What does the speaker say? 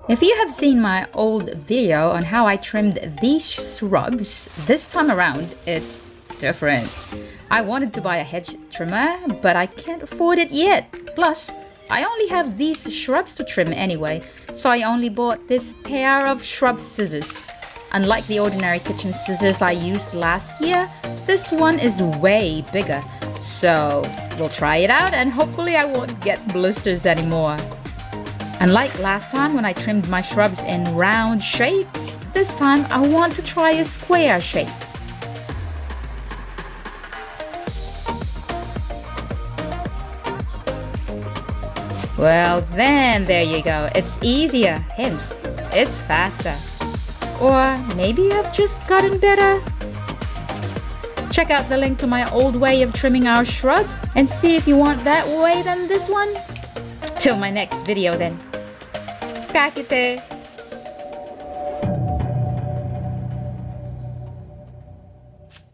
If you have seen my old video on how I trimmed these shrubs, this time around it's different. I wanted to buy a hedge trimmer, but I can't afford it yet. Plus, I only have these shrubs to trim anyway, so I only bought this pair of shrub scissors. Unlike the ordinary kitchen scissors I used last year, this one is way bigger. So we'll try it out and hopefully I won't get blisters anymore. Unlike last time when I trimmed my shrubs in round shapes, this time I want to try a square shape. Well then, there you go. It's easier, hence it's faster. Or maybe I've just gotten better. Check out the link to my old way of trimming our shrubs and see if you want that way than this one. Till my next video then. Kakite!